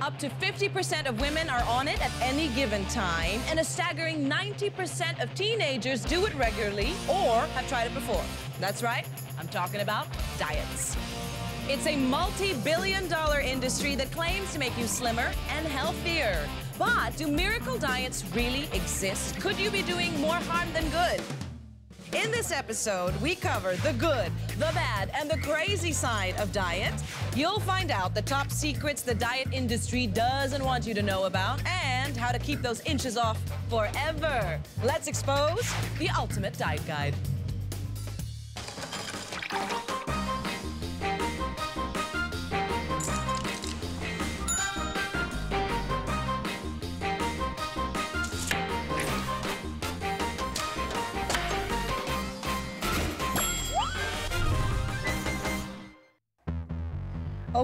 Up to 50% of women are on it at any given time, and a staggering 90% of teenagers do it regularly or have tried it before. That's right, I'm talking about diets. It's a multi-billion-dollar industry that claims to make you slimmer and healthier. But do miracle diets really exist? Could you be doing more harm than good? In this episode, we cover the good, the bad, and the crazy side of diet. You'll find out the top secrets the diet industry doesn't want you to know about and how to keep those inches off forever. Let's expose the ultimate diet guide.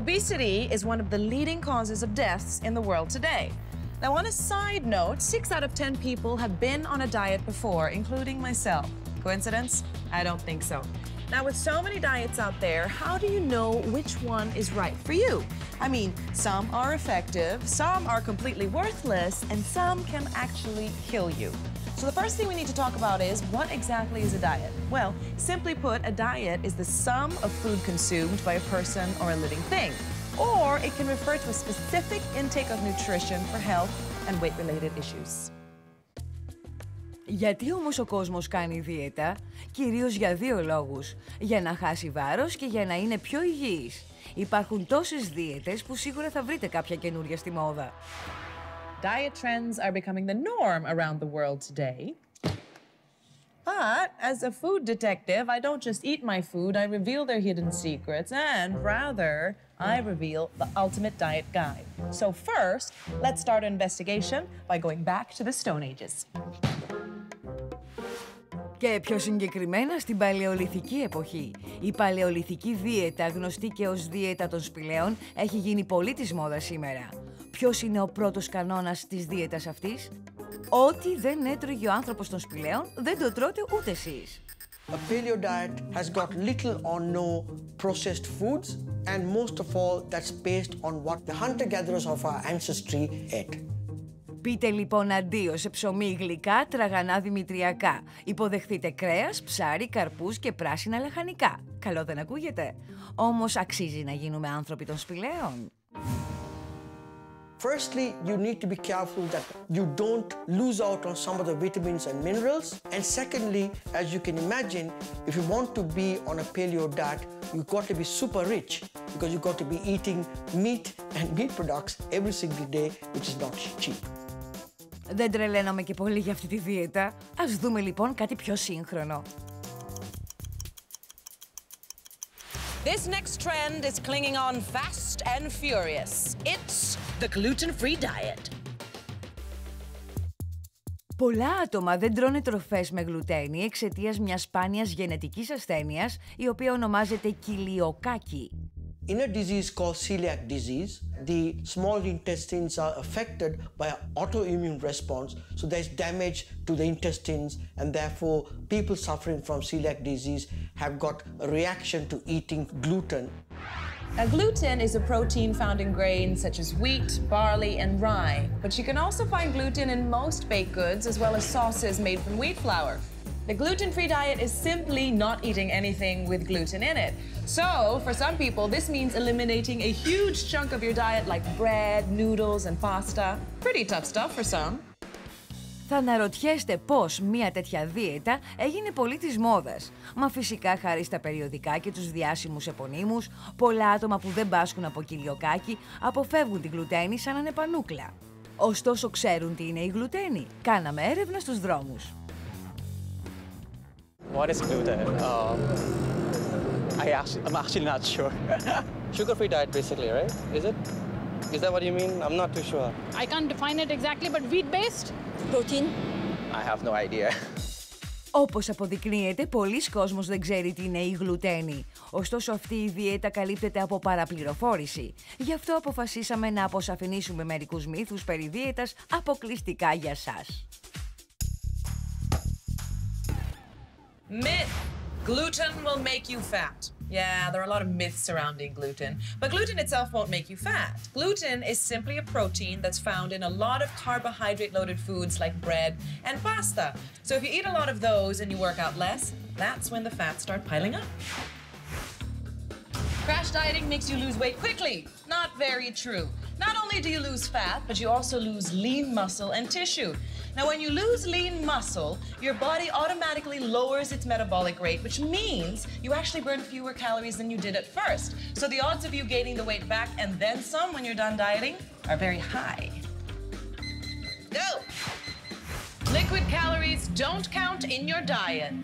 Obesity is one of the leading causes of deaths in the world today. Now, on a side note, 6 out of 10 people have been on a diet before, including myself. Coincidence? I don't think so. Now, with so many diets out there, how do you know which one is right for you? I mean, some are effective, some are completely worthless, and some can actually kill you. So the first thing we need to talk about is, what exactly is a diet? Well, simply put, a diet is the sum of food consumed by a person or a living thing. Or it can refer to a specific intake of nutrition for health and weight-related issues. Γιατί όμως ο κόσμος κάνει δίαιτα? Κυρίως για 2 λόγους. Για να χάσει βάρος και για να είναι πιο υγιής. Υπάρχουν τόσες δίαιτες που σίγουρα θα βρείτε κάποια καινούρια στη μόδα. Diet trends are becoming the norm around the world today. But as a food detective, I don't just eat my food, I reveal their hidden secrets, and rather, I reveal the ultimate diet guide. So first, let's start an investigation by going back to the Stone Ages. Και πιο συγκεκριμένα στην παλαιολιθική εποχή. Η παλαιολιθική δίαιτα, γνωστή και ως δίαιτα των σπηλαίων, έχει γίνει πολύ της μόδας σήμερα. Ποιος είναι ο πρώτος κανόνας της δίαιτας αυτής? Ό,τι δεν έτρωγε ο άνθρωπος των σπηλαίων, δεν το τρώτε ούτε εσείς. A paleo diet has got little or no processed foods, and most of all, that's based on what the hunter-gatherers of our ancestry ate. Πείτε λοιπόν αντίο σε ψωμί, γλυκά, τραγανά δημητριακά. Υποδεχτείτε κρέας, ψάρι, καρπούς και πράσινα λαχανικά. Καλό δεν ακούγεται? Όμως αξίζει να γίνουμε άνθρωποι των σπηλαίων? Firstly, you need to be careful that you don't lose out on some of the vitamins and minerals. And secondly, as you can imagine, if you want to be on a paleo diet, you've got to be super rich because you've got to be eating meat and meat products every single day, which is not cheap. Δεν τρελαίνομαι και πολύ για αυτή τη δίαιτα. Ας δούμε λοιπόν κάτι πιο σύγχρονο. This next trend is clinging on fast and furious. It's the gluten-free diet. Πολλά άτομα δεν τρώνε τροφές με γλουτένη εξαιτίας μιας σπάνιας γενετικής ασθένειας, η οποία ονομάζεται κοιλιοκάκι. In a disease called celiac disease, the small intestines are affected by an autoimmune response, so there's damage to the intestines, and therefore people suffering from celiac disease have got a reaction to eating gluten. Now, gluten is a protein found in grains such as wheat, barley, and rye, but you can also find gluten in most baked goods as well as sauces made from wheat flour. The gluten-free diet is simply not eating anything with gluten in it. So, for some people, this means eliminating a huge chunk of your diet like bread, noodles, and pasta. Pretty tough stuff for some. Θα αναρωτιέστε πώς μια τέτοια δίαιτα έγινε πολύ της μόδας. Μα φυσικά χάρη στα περιοδικά και τους διάσημους επωνύμους, πολλά άτομα που δεν πάσχουν από κοιλιοκάκι αποφεύγουν την γλουτένη σαν ανεπανούκλα. Ωστόσο ξέρουν τι είναι η γλουτένη? Κάναμε έρευνα στους δρόμους. What is gluten? I'm actually not sure. Sugar-free diet, basically, right? Is it? Is that what you mean? I'm not too sure. I can't define it exactly, but wheat-based protein. I have no idea. Όπως αποδεικνύεται, πολλοί κόσμος δεν ξέρει τι είναι η γλουτένη. Ωστόσο, αυτή η δίαιτα καλύπτεται από παραπληροφόρηση. Γι' αυτό αποφασίσαμε να αποσαφηνίσουμε μερικούς μύθους περί δίαιτας αποκλειστικά για σας. Myth. Gluten will make you fat. Yeah, there are a lot of myths surrounding gluten, but gluten itself won't make you fat. Gluten is simply a protein that's found in a lot of carbohydrate-loaded foods like bread and pasta. So if you eat a lot of those and you work out less, that's when the fats start piling up. Crash dieting makes you lose weight quickly. Not very true. Not only do you lose fat, but you also lose lean muscle and tissue. Now, when you lose lean muscle, your body automatically lowers its metabolic rate, which means you actually burn fewer calories than you did at first. So the odds of you gaining the weight back and then some when you're done dieting are very high. Go! Liquid calories don't count in your diet.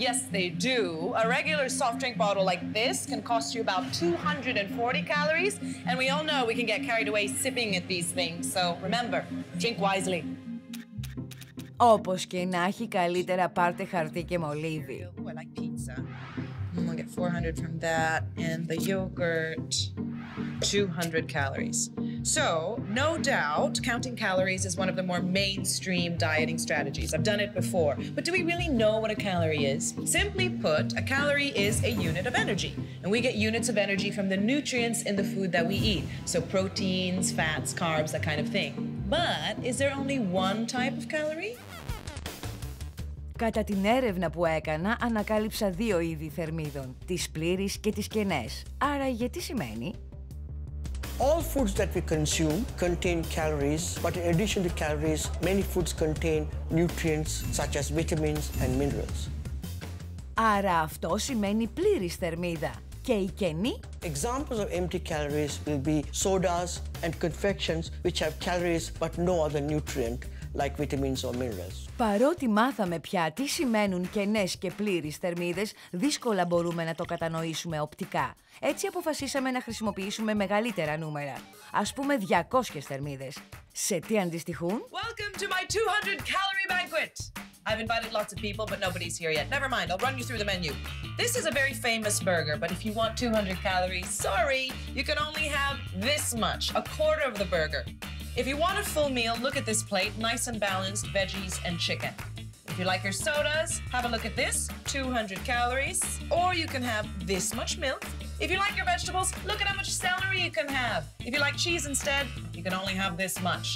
Yes, they do. A regular soft drink bottle like this can cost you about 240 calories, and we all know we can get carried away sipping at these things. So remember, drink wisely. Όπως και να έχει, καλύτερα πάρτε χαρτί και μολύβι. Oh, I like pizza. I'll get 400 from that, and the yogurt, 200 calories. So, no doubt, counting calories is one of the more mainstream dieting strategies. I've done it before. But do we really know what a calorie is? Simply put, a calorie is a unit of energy. And we get units of energy from the nutrients in the food that we eat. So proteins, fats, carbs, that kind of thing. But is there only one type of calorie? Κατά την έρευνα που έκανα, ανακάλυψα δύο είδη θερμίδων, τις πλήρεις και τις κενές. Άρα, γιατί σημαίνει? All foods that we consume contain calories, but in addition to calories, many foods contain nutrients such as vitamins and minerals. Άρα αυτό σημαίνει πλήρης θερμίδα. Και η κενή? Examples of empty calories will be sodas and confections which have calories but no other nutrient like vitamins or minerals. Παρότι μάθαμε πια τι σημαίνουν κενές και πλήρεις θερμίδες, δύσκολα μπορούμε να το κατανοήσουμε οπτικά. Έτσι αποφασίσαμε να χρησιμοποιήσουμε μεγαλύτερα νούμερα. Ας πούμε 200 θερμίδες. Σε τι αντιστοιχούν? Welcome to my 200 calorie banquet! I've invited lots of people, but nobody's here yet. Never mind, I'll run you through the menu. This is a very famous burger, but if you want 200 calories, sorry, you can only have this much, a quarter of the burger. If you want a full meal, look at this plate, nice and balanced, veggies and chicken. If you like your sodas, have a look at this, 200 calories, or you can have this much milk. If you like your vegetables, look at how much celery you can have. If you like cheese instead, you can only have this much.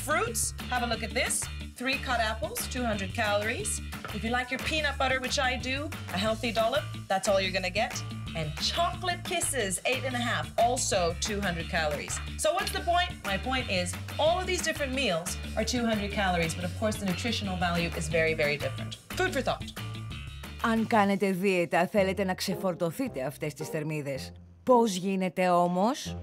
Fruits, have a look at this, 3 cut apples, 200 calories. If you like your peanut butter, which I do, a healthy dollop, that's all you're gonna get. And chocolate kisses, 8.5, also 200 calories. So what's the point? My point is, all of these different meals are 200 calories, but of course the nutritional value is very, very different. Food for thought. Αν κάνετε δίαιτα, θέλετε να ξεφορτωθείτε αυτές τις θερμίδες. Πώς γίνεται όμως?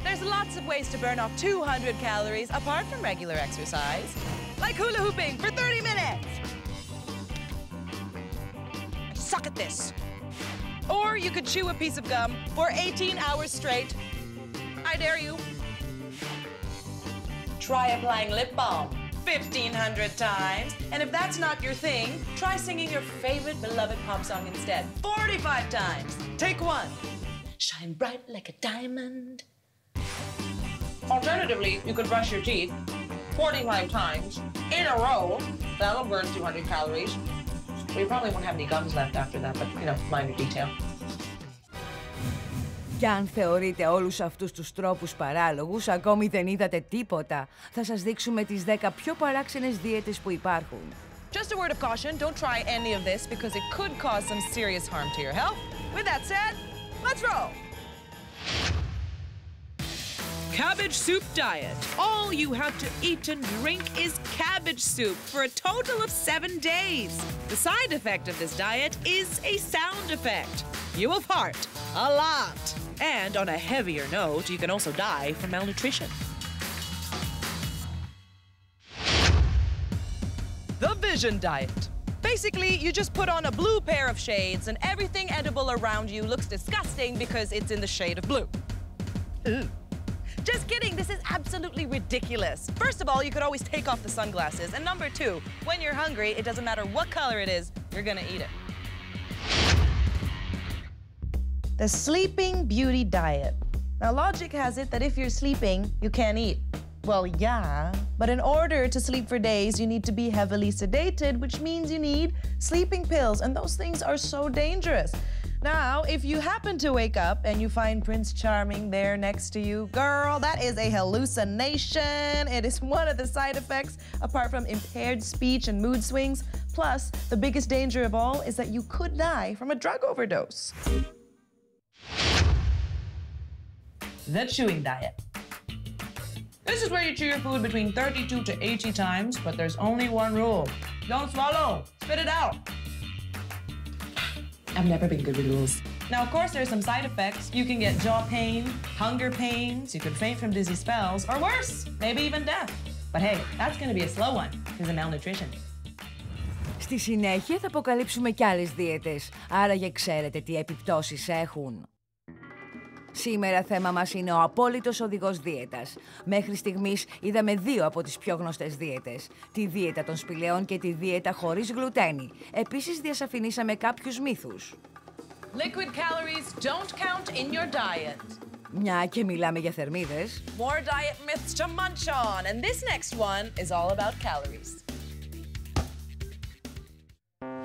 There's lots of ways to burn off 200 calories apart from regular exercise, like hula hooping for 30 minutes. Suck at this. Or you could chew a piece of gum for 18 hours straight. I dare you. Try applying lip balm 1,500 times. And if that's not your thing, try singing your favorite beloved pop song instead 45 times. Take one. Shine bright like a diamond. Alternatively, you could brush your teeth 45 times in a row. That'll burn 200 calories. We probably won't have any gums left after that, but, you know, minor detail. Κι αν θεωρείτε όλους αυτούς τους τρόπους παράλογους, ακόμη δεν είδατε τίποτα. Θα σας δείξουμε τις 10 πιο παράξενες δίαιτες που υπάρχουν. Just a word of caution, don't try any of this because it could cause some serious harm to your health. With that said, let's roll! Cabbage soup diet. All you have to eat and drink is cabbage soup for a total of 7 days. The side effect of this diet is a sound effect. You will fart a lot. And on a heavier note, you can also die from malnutrition. The Vision Diet. Basically, you just put on a blue pair of shades and everything edible around you looks disgusting because it's in the shade of blue. Ooh. Just kidding, this is absolutely ridiculous. First of all, you could always take off the sunglasses. And number 2, when you're hungry, it doesn't matter what color it is, you're gonna eat it. The Sleeping Beauty Diet. Now, logic has it that if you're sleeping, you can't eat. Well, yeah, but in order to sleep for days, you need to be heavily sedated, which means you need sleeping pills, and those things are so dangerous. Now, if you happen to wake up and you find Prince Charming there next to you, girl, that is a hallucination. It is one of the side effects, apart from impaired speech and mood swings. Plus, the biggest danger of all is that you could die from a drug overdose. The chewing diet. This is where you chew your food between 32 to 80 times, but there's only one rule. Don't swallow, spit it out. I've never been good with rules. Now, of course, there's some side effects. You can get jaw pain, hunger pains, you could faint from dizzy spells, or worse, maybe even death. But hey, that's gonna be a slow one, because of malnutrition. Στη συνέχεια θα αποκαλύψουμε κι άλλες δίαιτες, άραγε ξέρετε τι επιπτώσεις έχουν. Σήμερα θέμα μας είναι ο απόλυτος οδηγός δίαιτας. Μέχρι στιγμής είδαμε δύο από τις πιο γνωστές δίαιτες, τη δίαιτα των σπηλαίων και τη δίαιτα χωρίς γλουτένη. Επίσης διασαφηνίσαμε κάποιους μύθους. Liquid calories don't count in your diet. Μια και μιλάμε για θερμίδες. More diet myths to munch on, and this next one is all about calories.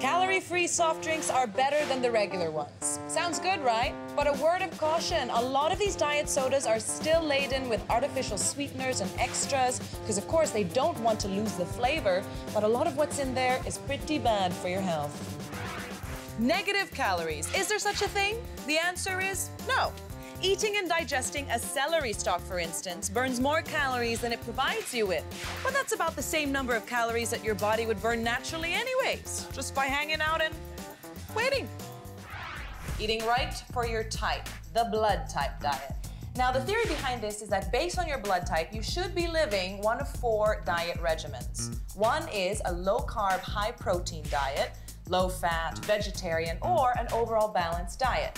Calorie-free soft drinks are better than the regular ones. Sounds good, right? But a word of caution, a lot of these diet sodas are still laden with artificial sweeteners and extras, because of course they don't want to lose the flavor, but a lot of what's in there is pretty bad for your health. Negative calories. Is there such a thing? The answer is no. Eating and digesting a celery stalk, for instance, burns more calories than it provides you with. But that's about the same number of calories that your body would burn naturally anyways, just by hanging out and waiting. Eating right for your type, the blood type diet. Now, the theory behind this is that based on your blood type, you should be living one of 4 diet regimens. One is a low-carb, high-protein diet, low-fat, vegetarian, or an overall balanced diet.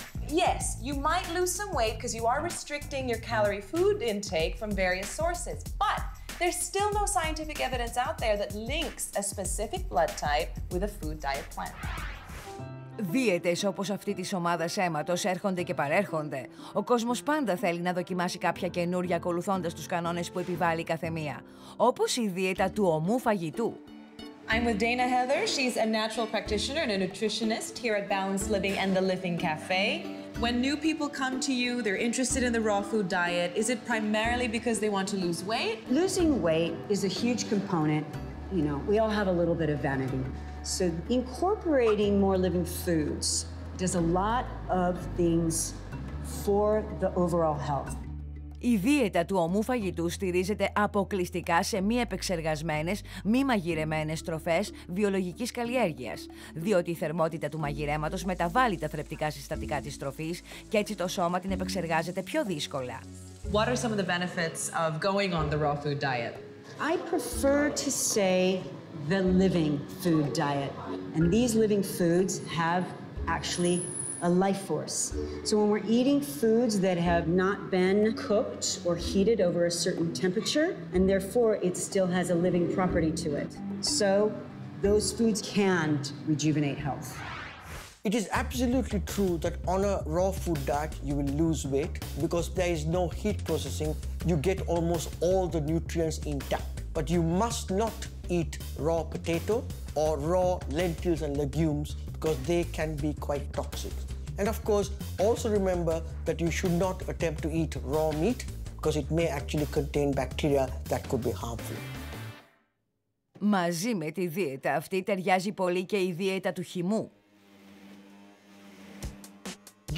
Yes, you might lose some weight because you are restricting your calorie food intake from various sources, but there's still no scientific evidence out there that links a specific blood type with a food diet plan. Δίαιτες όπως αυτή της ομάδας αίματος έρχονται και παρέρχονται. Ο κόσμος πάντα θέλει να δοκιμάσει κάποια καινούρια ακολουθώντας τους κανόνες που επιβάλλει κάθε μία. Όπως η δίαιτα του ομού φαγητού. I'm with Dana Heather. She's a natural practitioner and a nutritionist here at Balanced Living and the Living Cafe. When new people come to you, they're interested in the raw food diet. Is it primarily because they want to lose weight? Losing weight is a huge component. You know, we all have a little bit of vanity. So incorporating more living foods does a lot of things for the overall health. Η δίαιτα του ομού φαγητού στηρίζεται αποκλειστικά σε μη επεξεργασμένες, μη μαγειρεμένες τροφές βιολογικής καλλιέργειας, διότι η θερμότητα του μαγειρέματος μεταβάλλει τα θρεπτικά συστατικά της τροφής και έτσι το σώμα την επεξεργάζεται πιο δύσκολα. What are some of the benefits of going on the raw food diet? I prefer to say the living food diet. And these living foods have actually a life force. So when we're eating foods that have not been cooked or heated over a certain temperature, and therefore it still has a living property to it. So those foods can rejuvenate health. It is absolutely true that on a raw food diet, you will lose weight because there is no heat processing. You get almost all the nutrients intact. But you must not eat raw potato or raw lentils and legumes because they can be quite toxic. And of course, also remember that you should not attempt to eat raw meat because it may actually contain bacteria that could be harmful. Μαζί με τη δίαιτα αυτή ταιριάζει πολύ και η δίαιτα του χυμού.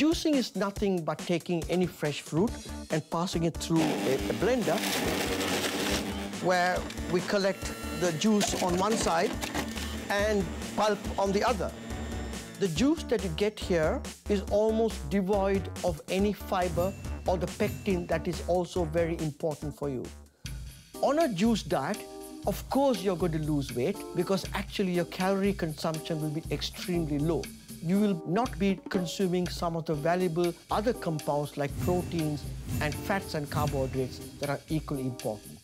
Juicing is nothing but taking any fresh fruit and passing it through a blender where we collect the juice on one side and pulp on the other. The juice that you get here is almost devoid of any fiber or the pectin that is also very important for you. On a juice diet, of course you're going to lose weight because actually your calorie consumption will be extremely low. You will not be consuming some of the valuable other compounds like proteins and fats and carbohydrates that are equally important.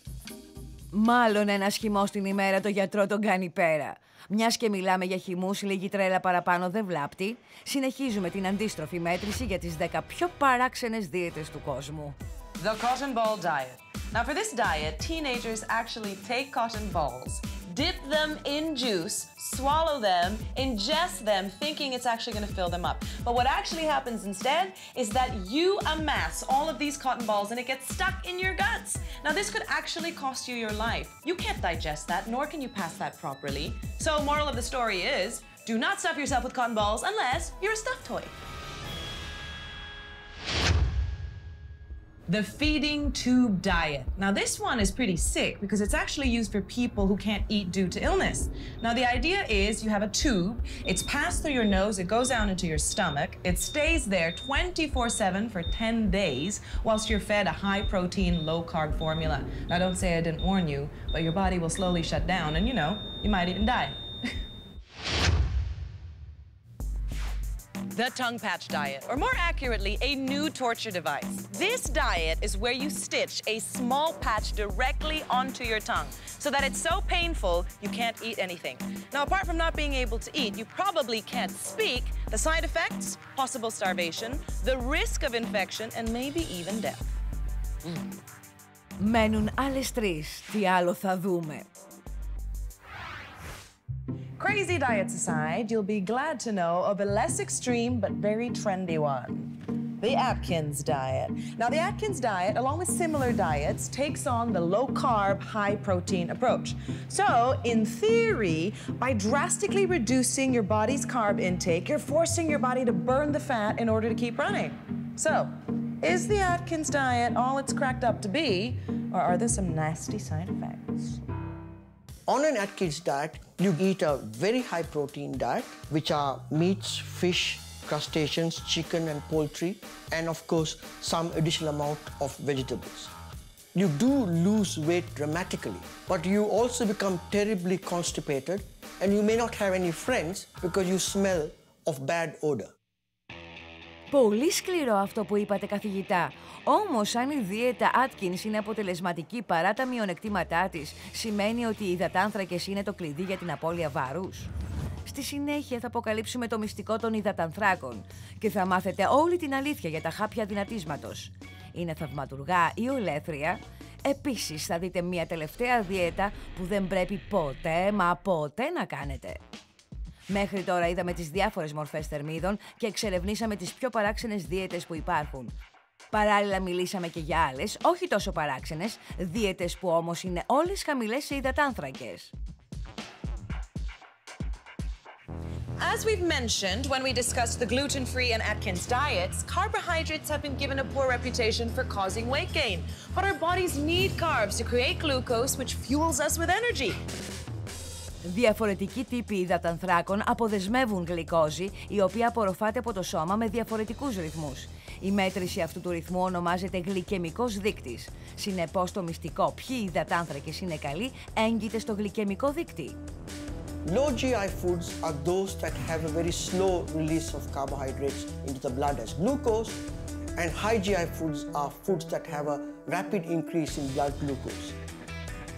Μάλλον ένας χυμός την ημέρα το γιατρό τον κάνει πέρα. Μιας και μιλάμε για χυμούς, λίγη τρέλα παραπάνω δεν βλάπτει. Συνεχίζουμε την αντίστροφη μέτρηση για τις 10 πιο παράξενες δίαιτες του κόσμου. The cotton ball diet. Now for this diet, teenagers actually take cotton balls, dip them in juice, swallow them, ingest them, thinking it's actually going to fill them up. But what actually happens instead is that you amass all of these cotton balls and it gets stuck in your guts. Now this could actually cost you your life. You can't digest that, nor can you pass that properly. So moral of the story is, do not stuff yourself with cotton balls unless you're a stuffed toy. The feeding tube diet. Now this one is pretty sick because it's actually used for people who can't eat due to illness. Now the idea is you have a tube, it's passed through your nose, it goes down into your stomach, it stays there 24/7 for 10 days whilst you're fed a high protein, low carb formula. Now don't say I didn't warn you, but your body will slowly shut down and you might even die. The tongue patch diet, or more accurately, a new torture device. This diet is where you stitch a small patch directly onto your tongue so that it's so painful you can't eat anything. Now, apart from not being able to eat, you probably can't speak. The side effects, possible starvation, the risk of infection, and maybe even death. Μένουν άλλες 3. Τι άλλο θα δούμε? Crazy diets aside, you'll be glad to know of a less extreme but very trendy one. The Atkins diet. Now, the Atkins diet, along with similar diets, takes on the low-carb, high-protein approach. So, in theory, by drastically reducing your body's carb intake, you're forcing your body to burn the fat in order to keep running. So, is the Atkins diet all it's cracked up to be, or are there some nasty side effects? On an Atkins diet, you eat a very high protein diet, which are meats, fish, crustaceans, chicken and poultry, and of course, some additional amount of vegetables. You do lose weight dramatically, but you also become terribly constipated, and you may not have any friends because you smell of bad odor. Πολύ σκληρό αυτό που είπατε, καθηγητά. Όμως, αν η δίαιτα Atkins είναι αποτελεσματική παρά τα μειονεκτήματά της, σημαίνει ότι οι υδατάνθρακες είναι το κλειδί για την απώλεια βάρους? Στη συνέχεια θα αποκαλύψουμε το μυστικό των υδατανθράκων και θα μάθετε όλη την αλήθεια για τα χάπια δυνατίσματος. Είναι θαυματουργά ή ολέθρια? Επίσης, θα δείτε μια τελευταία δίαιτα που δεν πρέπει ποτέ, μα ποτέ να κάνετε. Μέχρι τώρα είδαμε τις διάφορες μορφές θερμίδων και εξερευνήσαμε τις πιο παράξενες δίαιτες που υπάρχουν. Παράλληλα μιλήσαμε και για άλλες, όχι τόσο παράξενες, δίαιτες που όμως είναι όλες χαμηλές σε υδατάνθρακες. As we've mentioned when we discussed the gluten-free and Atkins diets, carbohydrates have been given a poor reputation for causing weight gain. But our bodies need carbs to create glucose, which fuels us with energy. Διαφορετικοί τύποι υδατανθράκων αποδεσμεύουν γλυκόζη, η οποία απορροφάται από το σώμα με διαφορετικούς ρυθμούς. Η μέτρηση αυτού του ρυθμού ονομάζεται γλυκαιμικός δείκτης. Συνεπώς, το μυστικό ποιοι υδατάνθρακες είναι καλοί έγκυται στο γλυκαιμικό δείκτη. Low GI foods are those that have a very slow release of carbohydrates into the blood as glucose, and high GI foods are foods that have a rapid increase in blood glucose.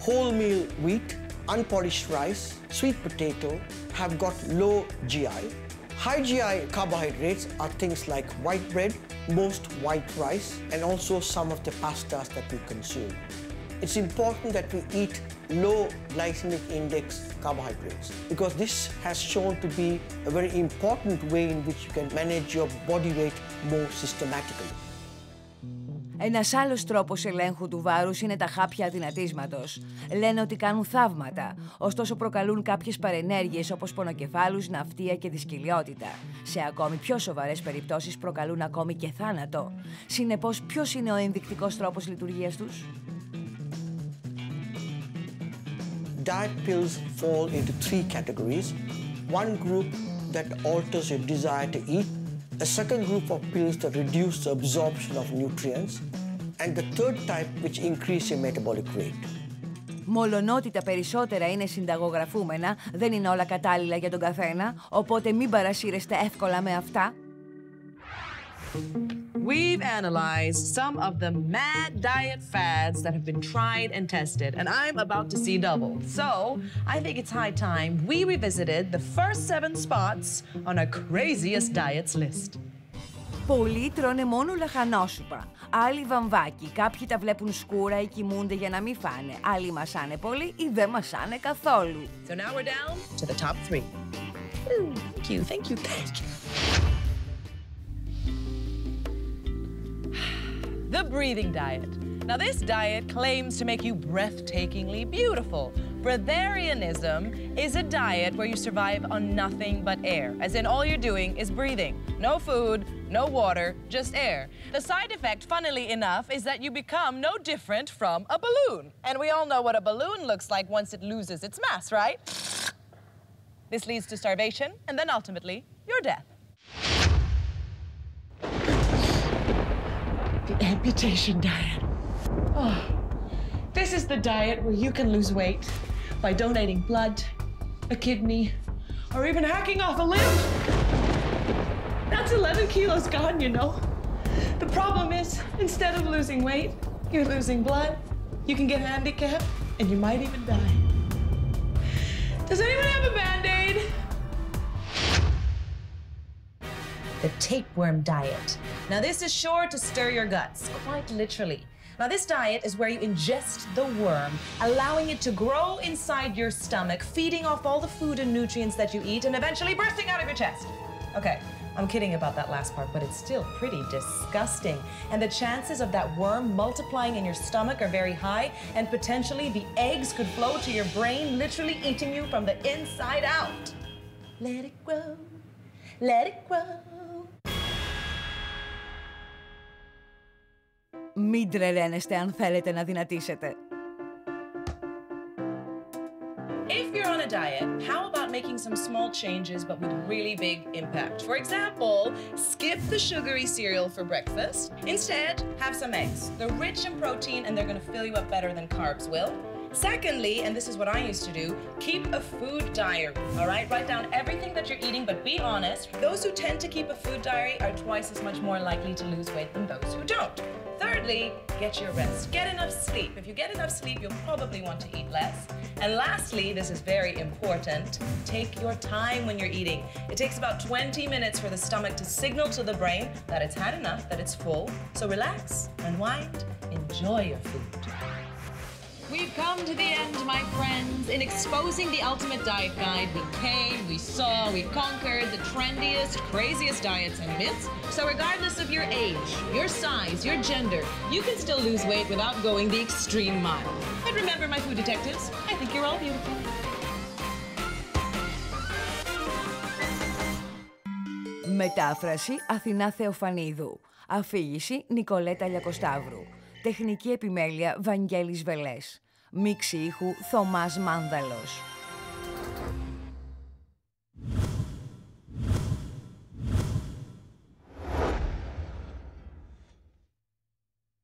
Wholemeal wheat, unpolished rice, sweet potato have got low GI. High GI carbohydrates are things like white bread, most white rice, and also some of the pastas that we consume. It's important that we eat low glycemic index carbohydrates because this has shown to be a very important way in which you can manage your body weight more systematically. Ένας άλλος τρόπος ελέγχου του βάρους είναι τα χάπια αδυνατίσματος. Λένε ότι κάνουν θαύματα, ωστόσο προκαλούν κάποιες παρενέργειες όπως πονοκεφάλους, ναυτία και δυσκολιότητα. Σε ακόμη πιο σοβαρές περιπτώσεις προκαλούν ακόμη και θάνατο. Συνεπώς, ποιος είναι ο ενδεικτικός τρόπος λειτουργίας τους? Diet pills fall into 3 categories. One group that alters your desire to eat, a second group of pills that reduce the absorption of nutrients, and the third type which increase your metabolic rate. Μολονότι τα περισσότερα είναι συνταγογραφούμενα, δεν είναι όλα κατάλληλα για τον καθένα, οπότε μην παρασύρεστε εύκολα με αυτά. We've analyzed some of the mad diet fads that have been tried and tested, and I'm about to see double. So, I think it's high time we revisited the first 7 spots on our craziest diets list. Πολλοί τρώνε μόνο λαχανόσουπα, άλλοι βαμβάκι, κάποιοι τα βλέπουν σκούρα ή κοιμούνται για να μην φάνε, άλλοι μασάνε πολύ ή δεν μασάνε καθόλου. So now we're down to the top 3. Thank you, thank you, thank you. The breathing diet. Now this diet claims to make you breathtakingly beautiful. Breatharianism is a diet where you survive on nothing but air, as in all you're doing is breathing. No food, no water, just air. The side effect, funnily enough, is that you become no different from a balloon. And we all know what a balloon looks like once it loses its mass, right? This leads to starvation and then ultimately your death. The amputation diet. Oh, this is the diet where you can lose weight by donating blood, a kidney, or even hacking off a limb. That's 11 kilos gone, you know. The problem is, instead of losing weight, you're losing blood, you can get handicapped, and you might even die. Does anyone have a Band-Aid? The tapeworm diet. Now this is sure to stir your guts, quite literally. Now this diet is where you ingest the worm, allowing it to grow inside your stomach, feeding off all the food and nutrients that you eat and eventually bursting out of your chest. Okay, I'm kidding about that last part, but it's still pretty disgusting. And the chances of that worm multiplying in your stomach are very high, and potentially the eggs could flow to your brain, literally eating you from the inside out. Let it grow, let it grow. Μην τρελαίνεστε αν θέλετε να δυνατήσετε. If you're on a diet, how about making some small changes but with really big impact? For example, skip the sugary cereal for breakfast. Instead, have some eggs. They're rich in protein and they're going to fill you up better than carbs will. Secondly, and this is what I used to do, keep a food diary, all right? Write down everything that you're eating, but be honest. Those who tend to keep a food diary are twice as much more likely to lose weight than those who don't. Thirdly, get your rest. Get enough sleep. If you get enough sleep, you'll probably want to eat less. And lastly, this is very important, take your time when you're eating. It takes about 20 minutes for the stomach to signal to the brain that it's had enough, that it's full. So relax, unwind, enjoy your food. We've come to the end, my friends. In exposing the ultimate diet guide, we came, we saw, we conquered the trendiest, craziest diets and myths. So regardless of your age, your size, your gender, you can still lose weight without going the extreme mile. But remember, my food detectives, I think you're all beautiful. Μετάφραση Αθηνά Θεοφανίδου. Αφήγηση Νικολέτα Λιακοσταύρου. Τεχνική επιμέλεια Βαγγέλης Βελές. Μίξη ήχου Θωμάς Μάνδαλος.